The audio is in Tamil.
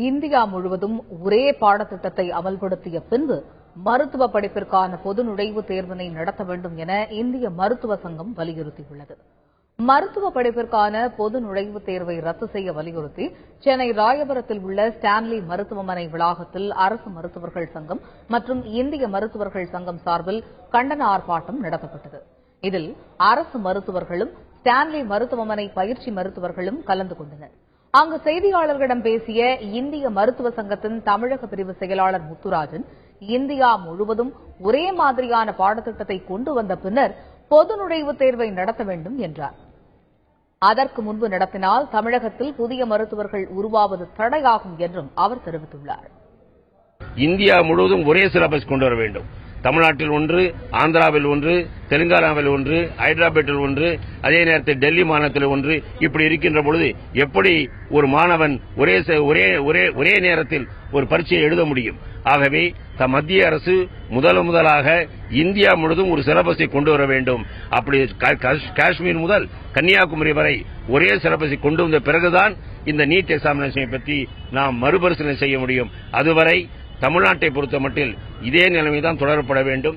இந்தியா முழுவதும் ஒரே பாடத்திட்டத்தை அமல்படுத்திய பின்பு மருத்துவ படிப்பிற்கான பொது நுழைவுத் தேர்வினை நடத்த வேண்டும் என இந்திய மருத்துவ சங்கம் வலியுறுத்தியுள்ளது. மருத்துவ படிப்பிற்கான பொது நுழைவுத் தேர்வை ரத்து செய்ய வலியுறுத்தி சென்னை ராயபுரத்தில் உள்ள ஸ்டான்லி மருத்துவமனை வளாகத்தில் அரசு மருத்துவர்கள் சங்கம் மற்றும் இந்திய மருத்துவர்கள் சங்கம் சார்பில் கண்டன ஆர்ப்பாட்டம் நடத்தப்பட்டது. இதில் அரசு மருத்துவர்களும் ஸ்டான்லி மருத்துவமனை பயிற்சி மருத்துவர்களும் கலந்து கொண்டனர். அங்கு செய்தியாளர்களிடம் பேசிய இந்திய மருத்துவ சங்கத்தின் தமிழக பிரிவு செயலாளர் முத்துராஜன், இந்தியா முழுவதும் ஒரே மாதிரியான பாடத்திட்டத்தை கொண்டு வந்த பின்னர் பொது நுழைவுத் தேர்வை நடத்த வேண்டும் என்றார். அதற்கு முன்பு நடத்தினால் தமிழகத்தில் புதிய மருத்துவர்கள் உருவாவது தடையாகும் என்றும் அவர் தெரிவித்துள்ளார். இந்தியா முழுவதும் ஒரே சிலபஸ் கொண்டு வர வேண்டும். தமிழ்நாட்டில் ஒன்று, ஆந்திராவில் ஒன்று, தெலுங்கானாவில் ஒன்று, ஹைதராபாத்தில் ஒன்று, அதே நேரத்தில் டெல்லி மாநிலத்தில் ஒன்று. இப்படி இருக்கின்ற பொழுது எப்படி ஒரு மாணவன் ஒரே நேரத்தில் ஒரு பரீட்சையை எழுத முடியும்? ஆகவே மத்திய அரசு முதலாக இந்தியா முழுவதும் ஒரு சிலபஸை கொண்டு வர வேண்டும். அப்படி காஷ்மீர் முதல் கன்னியாகுமரி வரை ஒரே சிலபஸை கொண்டு வந்த பிறகுதான் இந்த நீட் எக்ஸாமினேஷனை பற்றி நாம் மறுபரிசீலனை செய்ய முடியும். அதுவரை தமிழ்நாட்டை பொறுத்த மட்டில் இதே நிலைமைதான் தொடரப்பட வேண்டும்.